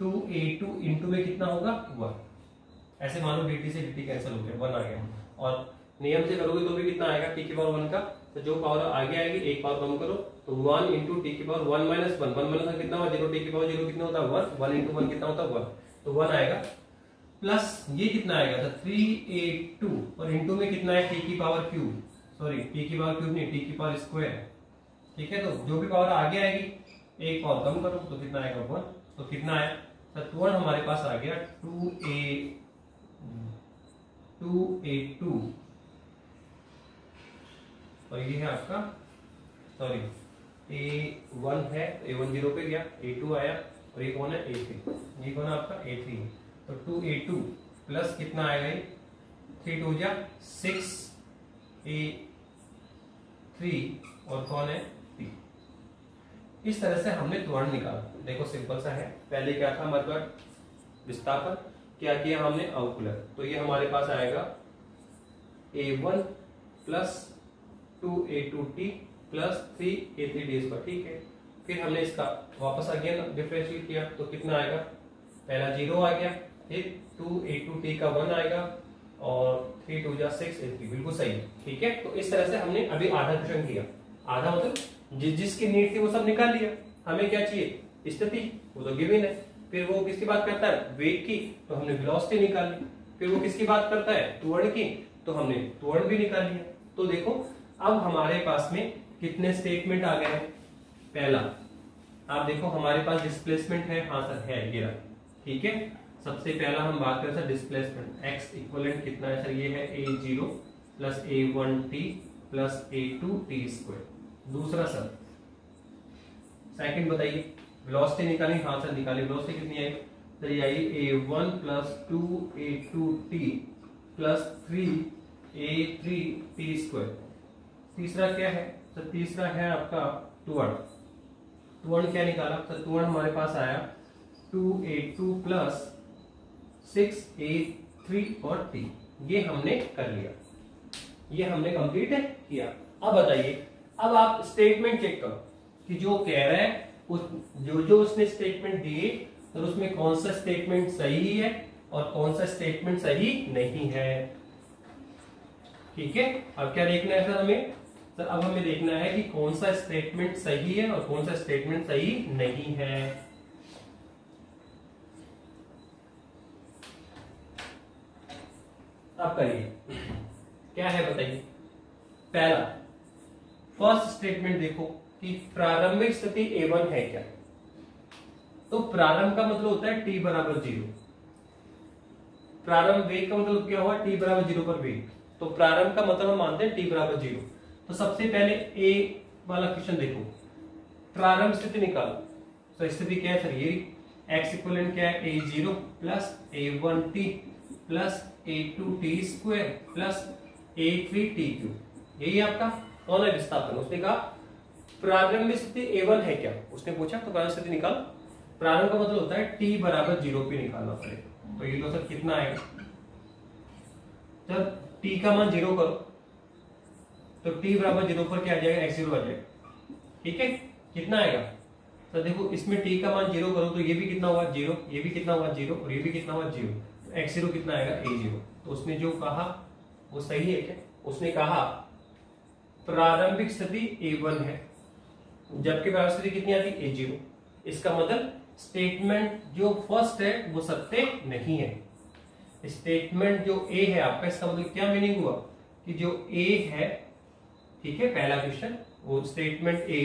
Speaker 1: 2a2 इंटू में कितना होगा 1। ऐसे मानो dt से dt कैंसिल हो गया 1 आ गया। और नियम से करोगे तो भी कितना आएगा टी की पावर 1 का, तो जो पावर आगे आएगी एक पावर कम करो तो 1 इंटू टी की पावर 1 माइनस 1 माइनस कितना होगा 0, टी की पावर 0 कितना होता है 1, 1 इंटू 1 कितना होता है 1, तो 1 आएगा। प्लस ये कितना आएगा तो 3a2 और इंटू में कितना है टी की पावर क्यूब, सॉरी टी की पावर क्यूब नहीं टी की पावर स्क्वायर, ठीक है। तो जो भी पावर आगे आएगी एक पावर कम करो तो कितना आएगा 1, तो कितना आया तो 1 हमारे पास आ गया 2a2 और ये है आपका सॉरी a1 है, a1 0 पे गया, a2 आया और ये कौन है a3, ये कौन है आपका a3, तो 2a2 प्लस कितना आएगा ये 3 2 जा 6 a3 और कौन है p। इस तरह से हमने त्वरण निकाला। देखो सिंपल सा है, पहले क्या था हमारे पास विस्थापन, क्या किया हमने अवकलन, तो ये हमारे पास आएगा a1 plus 2a2t plus 3a3d पर, ठीक है। फिर हमने इसका वापस अगेन डिफरेंशिएट किया तो कितना आएगा, पहला 0 आ गया, फिर 2a2t का 1 आएगा और 3 2 जा 6 a3, बिल्कुल सही, ठीक है। तो इस तरह से हमने अभी आधा क्वेश्चन किया, आधा मतलब जिसकी नीड थी वो सब निकाल लिया। हमें क्या चाहिए स्थिति, वो तो गिवन है। फिर वो किसकी बात करता है वेग की, तो हमने वेलोसिटी निकाल ली। फिर वो किसकी बात करता है त्वरण की, तो हमने त्वरण भी निकाल लिया। तो देखो अब हमारे पास में कितने स्टेटमेंट आ गए हैं। पहला आप देखो हमारे पास डिस्प्लेसमेंट है, हाँ सर है ये रहा, ठीक है। सबसे पहला हम बात करें सर डिस्प्लेसमेंट, एक्स इक्वलेंट कितना है सर, ये है a0 plus a1t plus a2t square. दूसरा सर सेकंड बताइए वेलोसिटी निकाली, हाँ सर निकाली, वेलोसिटी कितनी आई सर, ये आई a1 plus 2a2t plus 3a3t square. तीसरा क्या है सर, तीसरा है आपका त्वरण। त्वरण क्या निकाला सर, त्वरण हमारे पास आया 2a2 प्लस 6a3 और t, ये हमने कर लिया, ये हमने कंप्लीट किया। अब बताइए, अब आप स्टेटमेंट चेक करो कि जो कह रहा है जो उसने स्टेटमेंट दिए तो उसमें कौन सा स्टेटमेंट सही है और कौन सा स्टेटमेंट सही नहीं है, ठीक है। अब क्या देखना है सर हमें, सर अब हमें देखना है कि कौन सा स्टेटमेंट सही है और कौन सा स्टेटमेंट सही नहीं है। अब करिए क्या है बताइए। पहला फर्स्ट स्टेटमेंट देखो कि प्रारंभिक स्थिति a1 है क्या, तो प्रारंभ का मतलब होता है t बराबर 0। प्रारंभ वेग का मतलब क्या हुआ, t बराबर 0 पर वेग, तो प्रारंभ का मतलब हम मानते हैं t बराबर 0। तो सबसे पहले a वाला क्वेश्चन देखो, प्रारंभ स्थिति निकालो। तो स्थिति क्या है सर, ये x इक्विवेलेंट क्या है a0 plus a1t plus a2t square plus a3t cube, यही आपका कौन है विस्थापन। उसने कहा प्रारंभिक स्थिति a1 है क्या, उसने पूछा, तो प्रारंभिक स्थिति निकाल। प्रारंभ का मतलब होता है t बराबर 0 पे निकालना पड़ेगा। तो ये तो सर कितना आएगा, जब t का मान 0 करो तो t बराबर 0 पर क्या आ जाएगा, x0 आ जाएगा, ठीक है। कितना आएगा तो देखो इसमें t का मान 0 करो तो ये भी कितना हुआ 0, ये भी कितना हुआ 0 और ये भी कितना हुआ 0, तो x0 कितना आएगा a0। तो उसने जो कहा वो सही है क्या, उसने कहा प्रारंभिक स्थिति a1 है जबकि प्रारंभिक स्थिति कितनी आती है a0। इसका मतलब स्टेटमेंट जो फर्स्ट है वो सत्य नहीं है। स्टेटमेंट जो a है आपका, इसका मतलब क्या मीनिंग हुआ कि जो a है, ठीक है, पहला क्वेश्चन वो स्टेटमेंट a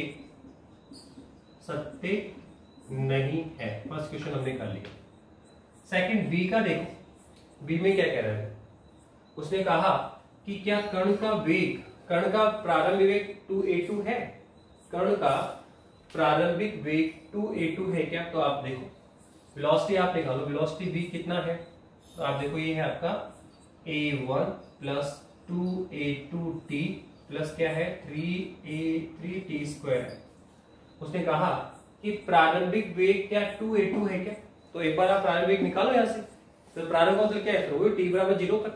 Speaker 1: सत्य नहीं है। फर्स्ट क्वेश्चन हमने कर लिया। सेकंड बी का देखो, बी में क्या कह रहा है, उसने कहा कि क्या कण का वेग, कण का प्रारंभिक वेग 2a2 है, कण का प्रारंभिक वेग 2a2 है क्या। तो आप देखो वेलोसिटी आप निकालो, वेलोसिटी v कितना है, तो आप देखो ये है आपका a1 प्लस 2a2t प्लस क्या है 3a3t स्क्वायर है। उसने कहा कि प्रारंभिक वेग क्या 2a2 है क्या, तो एक बार आप प्रारंभिक वेग निकालो यहाँ से। तो प्रारंभिक मतलब क्या है, फिर वो t बराबर 0 पर।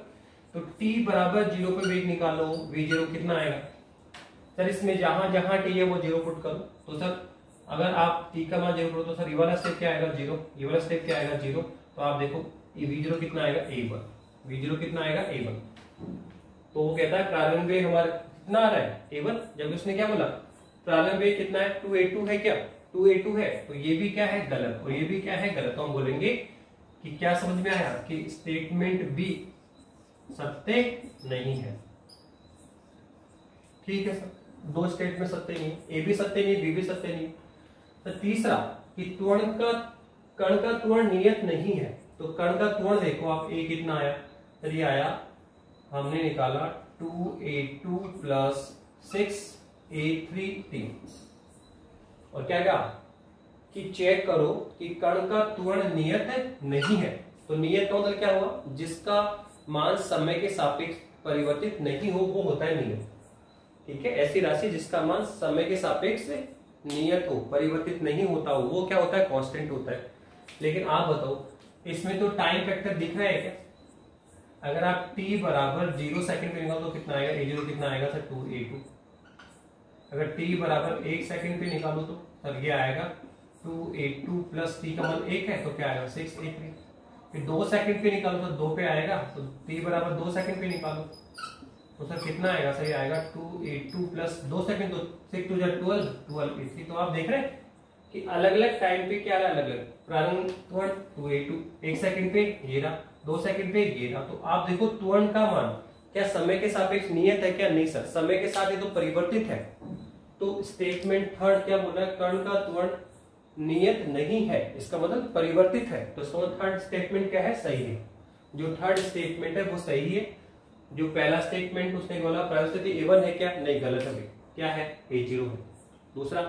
Speaker 1: तो t बराबर 0 पर वेग निकालो, v0 कितना आएगा सर? इसमें जहां जहां t है वो 0 पुट करो। तो सर अगर आप t का मान 0 करो तो सर ये वाला स्टेप क्या आएगा 0, ये वाला स्टेप क्या आएगा 0। तो आप देखो ये v0 कितना आएगा a1, v0 कितना आएगा a1। तो वो कहता है प्रारंभिक वेग हमारा कितना आ रहा है a1, जब उसने क्या बोला प्रारंभिक वेग कितना है 2a2 है, क्या 2a2 है। तो ये भी क्या है गलत और ये भी क्या है गलत। तो हम बोलेंगे कि क्या समझ में आया कि स्टेटमेंट बी सत्य नहीं है। ठीक है सर, दो स्टेटमेंट सत्य नहीं, ए भी सत्य नहीं बी भी सत्य नहीं। तो तीसरा कि कण का त्वरण नियत नहीं है। तो कण का त्वरण देखो आप, ए कितना आया सर? ये आया, हमने निकाला 2a2 प्लस 6a3 और क्या कहा कि चेक करो कि कण का त्वरण नियत नहीं है। तो नियत का मतलब क्या हुआ, जिसका मान समय के सापेक्ष परिवर्तित नहीं हो वो होता है नियत। ठीक है, ऐसी राशि जिसका मान समय के सापेक्ष नियत हो, परिवर्तित नहीं होता हो, वो क्या होता है कांस्टेंट होता है। लेकिन आप बताओ इसमें तो टाइम फैक्टर दिख रहा है क्या? अगर आप t बराबर 0 सेकंड पे निकालो तो कितना आएगा, a0 कितना आएगा सर 2a2। अगर t बराबर 1 सेकंड पे निकालो तो सर ये आएगा 2a2 प्लस t का मान 1 है तो क्या आएगा 6a3। फिर 2 सेकंड पे निकालो तो 2 पे आएगा, तो t बराबर 2 सेकंड पे निकालो तो सर कितना आएगा, सही आएगा 2a2 प्लस 2 सेकंड तो 6 2 12 12a3। तो आप देख रहे हैं कि अलग अलग टाइम पे क्या अलग अलग प्रारंभ त्वरण 2a2, 1 सेकंड पे ये रहा, 2 सेकंड पे ये रहा। तो आप देखो त्वरण का मान क्या समय के सापेक्ष नियत है क्या? नहीं सर, समय के साथ ये तो परिवर्तित है। तो स्टेटमेंट थर्ड क्या बोला, कण का त्वरण नियत नहीं है, इसका मतलब परिवर्तित है। तो थर्ड स्टेटमेंट क्या है, सही है। जो थर्ड स्टेटमेंट है वो सही है। जो पहला स्टेटमेंट उसने बोला प्रारंभिक स्थिति a1 है क्या, नहीं गलत है, क्या है a0 है। दूसरा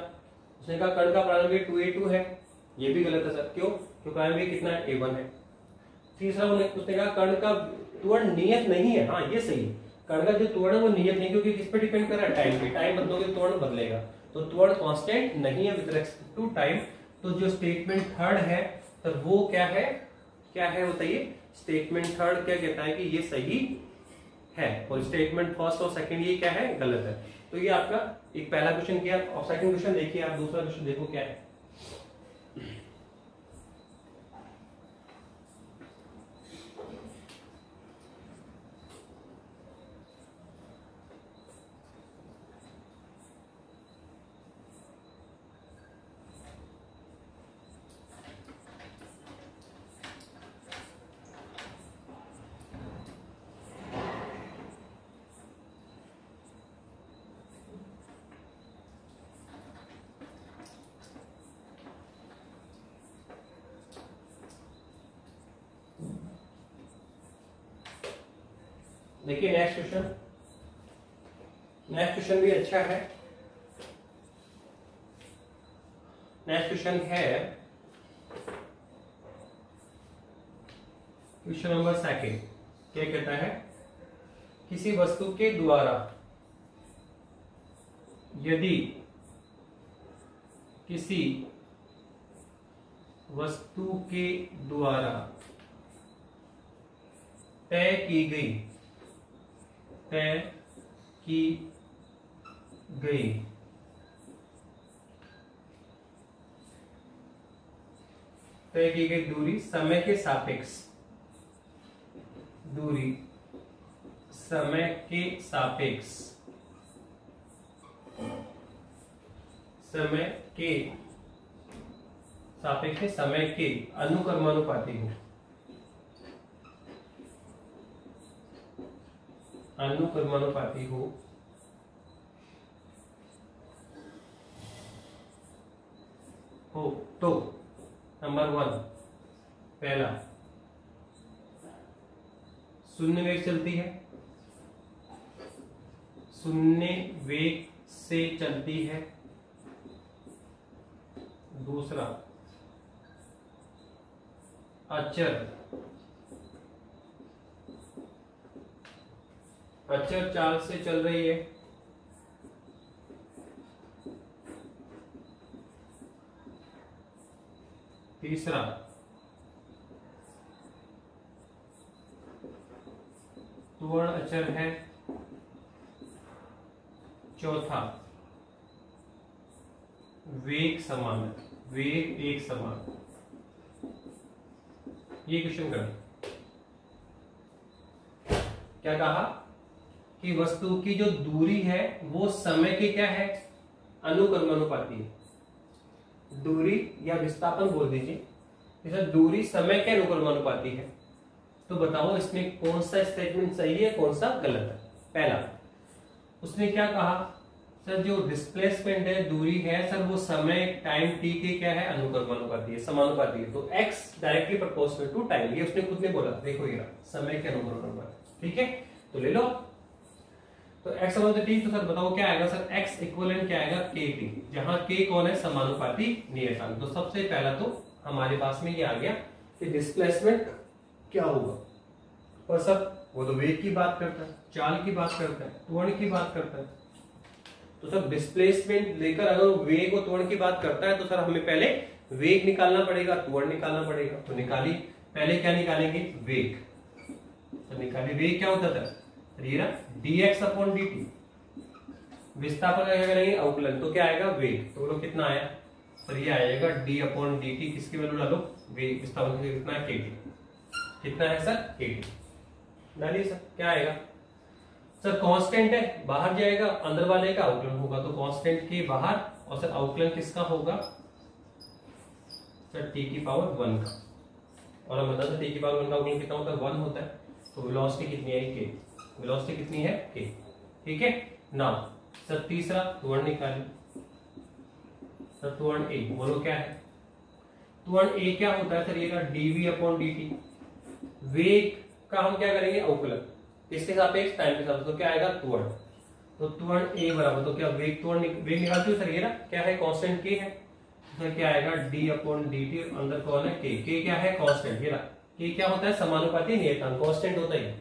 Speaker 1: उसने कहा कण का प्रारंभिक 2a2 है, ये भी गलत है सर, क्यों? क्योंकि प्रारंभिक कितना है a1 है। तीसरा उसने कहा कण का त्वरण नियत नहीं है, हाँ ये सही है, कण का जो त्वरण है वो नियत नहीं, क्योंकि किस पे डिपेंड कर रहा है, टाइम पे। टाइम बदलोगे त्वरण बदलेगा, तो त्वरण कांस्टेंट नहीं है विद रिस्पेक्ट टू टाइम। तो जो स्टेटमेंट थर्ड है तो वो क्या है, क्या है बताइए? स्टेटमेंट थर्ड क्या कहता है कि ये सही है और स्टेटमेंट फर्स्ट और सेकंड ये क्या है, गलत है। तो ये आपका एक पहला क्वेश्चन किया और सेकंड क्वेश्चन देखिए आप, दूसरा क्वेश्चन देखो क्या है। देखिए नेक्स्ट क्वेश्चन भी अच्छा है। नेक्स्ट क्वेश्चन है क्वेश्चन नंबर सेकंड। क्या कहता है, किसी वस्तु के द्वारा यदि किसी वस्तु के द्वारा तय की गई दूरी समय के सापेक्ष समय के अनुक्रमानुपाती हो तो नंबर 1 पहला शून्य वेग चलती है, शून्य वेग से चलती है। दूसरा अचर चाल से चल रही है। तीसरा त्वरण अचर है। चौथा, वेग समान है, वेग एक समान। ये क्वेश्चन करें, क्या कहा कि वस्तु की जो दूरी है वो समय के क्या है, अनुक्रमानुपाती है। दूरी या विस्थापन बोल दीजिए, जैसे दूरी समय के अनुक्रमानुपाती है। तो बताओ इसमें कौन सा स्टेटमेंट सही है, कौन सा गलत है। पहला, उसने क्या कहा सर, जो डिस्प्लेसमेंट है, दूरी है सर, वो समय टाइम टी के क्या है, अनुक्रमानुपाती है, समानुपाती है। तो x directly proportional to time, ये उसने खुद ने बोला। देखो ये समय के अनुक्रमानुपाती, ठीक है, तो ले लो। तो x टी, तो सर बताओ क्या आएगा सर, x इक्विवेलेंट क्या आएगा, kt, जहां k कौन है, समानुपाती नियतांक। तो सबसे पहला तो हमारे पास में ये आ गया कि डिस्प्लेसमेंट क्या होगा। और सर वो तो वेग की बात करता है, चाल की बात करता है, त्वरण की बात करता है। तो सर डिस्प्लेसमेंट लेकर अगर वेग और त्वरण की बात करता है तो सर हमें पहले वेग निकालना पड़ेगा, त्वरण निकालना पड़ेगा। तो निकाली, पहले क्या निकालेंगे, वेग। तो निकाली, वेग क्या होता था, dx अपॉन dt। विस्थापन क्या करेंगे, अवकलन, तो क्या आएगा, वेग। तो बोलो कितना आया सर, ये आएगा d अपॉन dt, किसकी वैल्यू डालो, वेग, विस्थापन कितना है, kt। कितना है सर, kt डालिए सर, क्या आएगा सर, कांस्टेंट है, बाहर जाएगा, अंदर वाले का अवकलन होगा। तो कांस्टेंट के बाहर, और सर अवकलन किसका होगा सर, t की पावर 1 का। और हम बता दें t की पावर 1 का अवकलन कितना होता है, 1 होता है। तो वेलोसिटी कितनी है, k। वेलोसिटी कितनी है, k, ठीक है ना। सर तीसरा, त्वरण निकालें। सर त्वरण a, बोलो क्या है, त्वरण a क्या होता है सर, ये dv अपॉन dt। वेग का हम क्या करेंगे, अवकलन, किसके सापेक्ष, टाइम के साथ। तो क्या आएगा, त्वरण। तो त्वरण a बराबर, तो क्या वेग, त्वरण वेग निकालते हो सर, ये क्या है, कांस्टेंट k है। तो क्या आएगा, d अपॉन dt, अंदर कौन है, k क्या है, कांस्टेंट। ये k क्या होता है, समानुपाती नियतांक, कांस्टेंट होता है।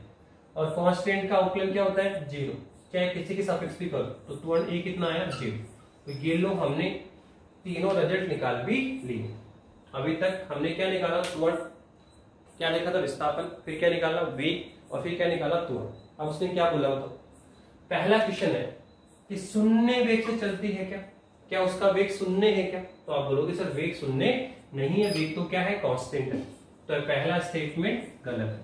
Speaker 1: और कांस्टेंट का अवकलन क्या होता है, 0, चाहे किसी के सापेक्ष भी करो। तो त्वरण a कितना आया, 0। तो ये लो, हमने तीनों रिजल्ट निकाल भी लिए। अभी तक हमने क्या निकाला, त्वरण, क्या लिखा था, विस्थापन, फिर क्या निकाला, वेग, और फिर क्या निकाला, त्वरण। अब उसने क्या बोला, तो पहला क्वेश्चन है कि शून्य वेग से चलती है क्या, क्या उसका वेग शून्य है क्या। तो आप बोलोगे सर वेग शून्य नहीं है, वेग तो क्या है, कांस्टेंट है। तो पहला स्टेटमेंट गलत है,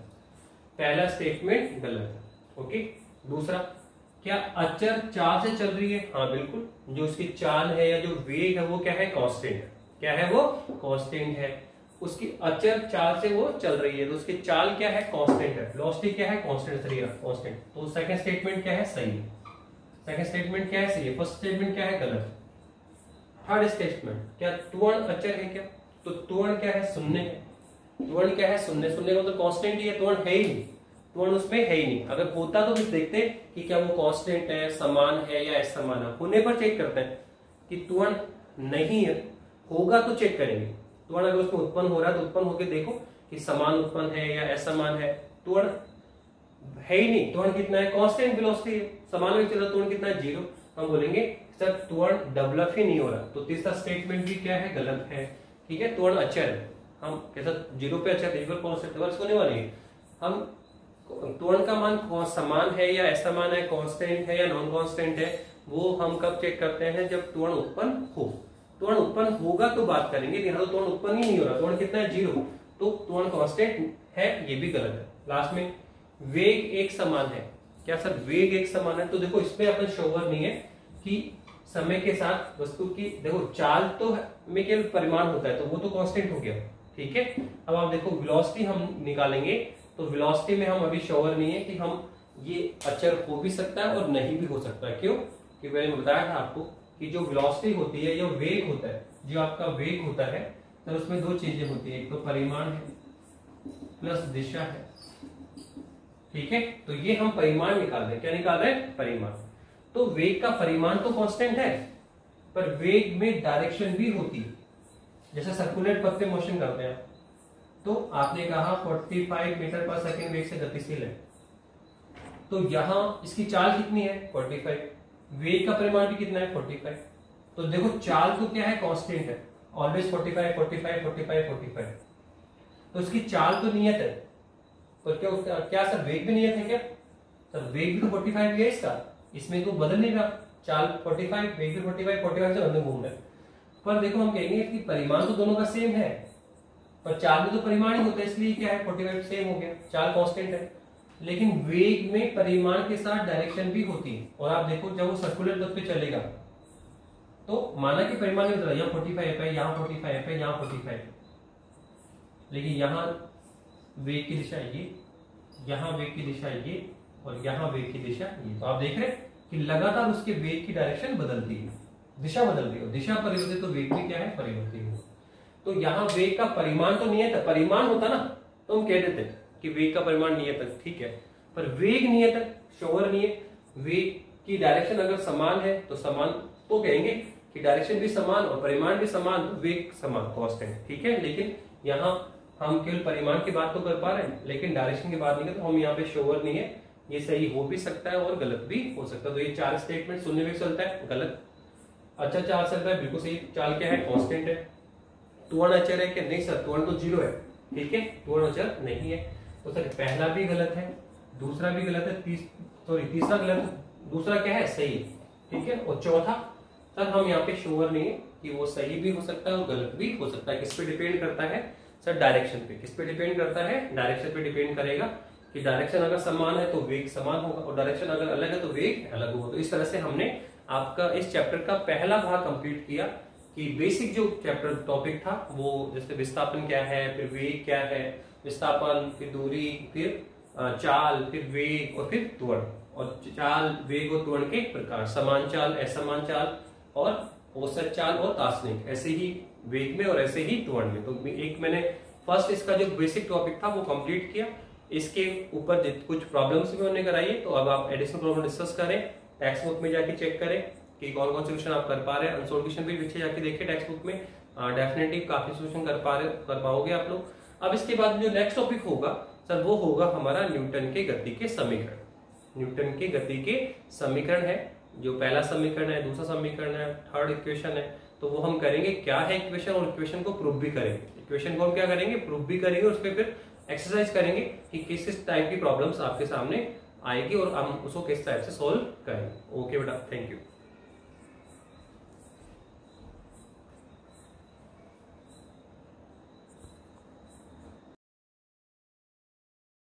Speaker 1: पहला स्टेटमेंट गलत है। ओके, दूसरा, क्या अचर चाल से चल रही है, हाँ बिल्कुल, जो उसकी चाल है या जो वेग है वो क्या है, कांस्टेंट है। क्या है वो, कांस्टेंट है। उसकी अचर चाल से वो चल रही है, तो उसकी चाल क्या है, कांस्टेंट है। वेलोसिटी क्या है, कांस्टेंट, कांस्टेंट। तो सेकंड स्टेटमेंट क्या है, सही है। सेकंड स्टेटमेंट क्या है, सही है। फर्स्ट स्टेटमेंट क्या है, गलत। थर्ड स्टेटमेंट, क्या त्वरण अचर है क्या, तो त्वरण क्या है, शून्य है। त्वरण क्या है, शून्य। शून्य का तो कांस्टेंट ही है, त्वरण है ही नहीं, त्वरण उसमें है ही नहीं। अगर होता तो फिर देखते कि क्या वो कांस्टेंट है, समान है या असमान है। होने पर चेक करते हैं कि त्वरण नहीं है, होगा तो चेक करेंगे। त्वरण अगर उसमें उत्पन्न हो रहा है तो उत्पन्न होकर देखो कि समान उत्पन्न है या असमान है। त्वरण है ही नहीं, त्वरण कितना है, कांस्टेंट वेलोसिटी है, समान में चला, त्वरण कितना है, 0। हम बोलेंगे सर त्वरण डेवलप ही नहीं हो रहा। तो तीसरा स्टेटमेंट भी क्या है, गलत है। ठीक है, त्वरण अचर है, हम कैसा 0 पे अचर, इक्वल कांस्टेंट होने वाले हैं। हम त्वरण का मान समान है या असमान है, कांस्टेंट है या नॉन कांस्टेंट है, वो हम कब चेक करते हैं, जब त्वरण उत्पन्न हो। त्वरण उत्पन्न होगा तो बात करेंगे, यहाँ तो त्वरण उत्पन्न ही नहीं हो रहा, त्वरण कितना है, 0। तो त्वरण कांस्टेंट है, ये भी गलत है। लास्ट में, वेग एक समान है, क्या सर वेग एक समान है। तो देखो इसमें अपन श्योर नहीं है कि समय के साथ वस्तु की, देखो चाल तो में केवल परिमाण होता है, तो वो तो कांस्टेंट हो गया, ठीक है। अब आप देखो वेलोसिटी हम निकालेंगे, तो वेलोसिटी में हम अभी श्योर नहीं है कि हम ये अचर हो भी सकता है और नहीं भी हो सकता है। क्यों, कि मैंने बताया था आपको कि जो वेलोसिटी होती है, जो वेग होता है, जो आपका वेग होता है, तो उसमें दो चीजें होती है, एक तो परिमाण है प्लस दिशा है, ठीक है। तो ये हम परिमाण निकाल रहे हैं, क्या निकाल रहे हैं, परिमाण। तो वेग का परिमाण तो कांस्टेंट है, पर वेग में डायरेक्शन भी होती है। जैसे सर्कुलर पथ पे मोशन करते हैं, तो आपने कहा 45 मीटर पर सेकंड वेग से गतिशील है, तो यहां इसकी चाल कितनी है, 45। वेग का परिमाण भी कितना है, 45। तो देखो चाल तो क्या है, कांस्टेंट है, ऑलवेज 45 45 45 45। तो इसकी चाल तो नियत है, पर क्या उसका क्या सर वेग भी नियत है क्या, सर वेग भी तो 45 है इसका, इसमें तो बदल नहीं रहा, चाल 45, वेग भी 45, 45 से अंदर घूम रहा है। पर देखो हम कहेंगे कि परिमाण तो दोनों का सेम है, पर चाल में तो परिमाण ही होता है, इसलिए क्या है 45 सेम हो गया, चाल कांस्टेंट है। लेकिन वेग में परिमाण के साथ डायरेक्शन भी होती है, और आप देखो जब वो सर्कुलर पथ पे चलेगा तो माना कि परिमाण नहीं होता, यहाँ 45 है, यहाँ 45 है, यहाँ 45 है, लेकिन यहाँ वेग की दिशा ये, यहाँ वेग की दिशा ये, और यहाँ वेग की दिशा ये। तो आप देख रहे हैं कि लगातार उसके वेग की डायरेक्शन बदलती है, दिशा बदल रही है, दिशा परिवर्तित तो वेग भी क्या है परिवर्तित है। तो यहाँ वेग का परिमाण तो नियत है, परिमाण होता ना तो हम कह देते कि वेग का परिमाण नियत है, ठीक है, पर वेग नियत है, शोवर नहीं है। वेग की डायरेक्शन अगर समान है तो समान तो कहेंगे कि डायरेक्शन भी समान और परिमाण भी समान, तो वेग समान कांस्टेंट, ठीक है। लेकिन यहाँ हम केवल परिमाण की बात तो कर पा रहे हैं, लेकिन डायरेक्शन की बात नहीं करते, तो हम यहाँ पे शोवर नहीं है, ये सही हो भी सकता है और गलत भी हो सकता है। तो ये 4 स्टेटमेंट सुनने में चलता है गलत, अच्छा चाल चलता है, बिल्कुल सही, चाल क्या है कांस्टेंट है। त्वरण अचर है क्या? नहीं सर, त्वरण तो 0 है, ठीक है, त्वरण अचर नहीं है। तो सर पहला भी गलत है, दूसरा भी गलत है, तीसरा गलत है, दूसरा क्या है सही, ठीक है, और चौथा सर हम यहाँ पे श्योर नहीं है कि वो सही भी हो सकता है और गलत भी हो सकता है। किस पे डिपेंड करता है सर? डायरेक्शन पे। किस पे डिपेंड करता है? डायरेक्शन पे डिपेंड करेगा कि डायरेक्शन अगर समान है तो वेग समान होगा, और डायरेक्शन अगर अलग है तो वेग अलग होगा। तो इस तरह से हमने आपका इस चैप्टर का पहला भाग कंप्लीट किया कि बेसिक जो चैप्टर टॉपिक था वो जैसे विस्थापन क्या है, फिर वेग क्या है, विस्थापन, फिर दूरी, फिर चाल, फिर वेग और फिर त्वरण, और चाल, वेग और त्वरण के प्रकार, समान चाल, असमान चाल और औसत चाल और तात्क्षणिक, ऐसे ही वेग में और ऐसे ही त्वरण में। तो एक मैंने फर्स्ट इसका जो बेसिक टॉपिक था वो कंप्लीट किया। इसके ऊपर कुछ प्रॉब्लम्स भी हमने कराई है, तो अब आप एडिशनल प्रॉब्लम डिस्कस करें, टेक्स्ट बुक में जाके चेक करें कि कौन कौन से क्वेश्चन आप कर पा रहे हैं। अनसोल्व क्वेश्चन भी पीछे जाके देखिए टेक्स्ट बुक में, डेफिनेटली काफी सोल्यूशन कर पाओगे आप लोग। अब इसके बाद जो नेक्स्ट टॉपिक होगा सर वो होगा हमारा न्यूटन के गति के समीकरण। न्यूटन के गति के समीकरण है, जो पहला समीकरण है, दूसरा समीकरण है, थर्ड इक्वेशन है, तो वो हम करेंगे क्या है इक्वेशन, और इक्वेशन को प्रूव भी करेंगे। इक्वेशन को हम क्या करेंगे? प्रूव भी करेंगे, उस पर फिर एक्सरसाइज करेंगे कि किस किस टाइप की प्रॉब्लम्स आपके सामने आएगी और हम उसको किस टाइप से सोल्व करेंगे। ओके बेटा, थैंक यू।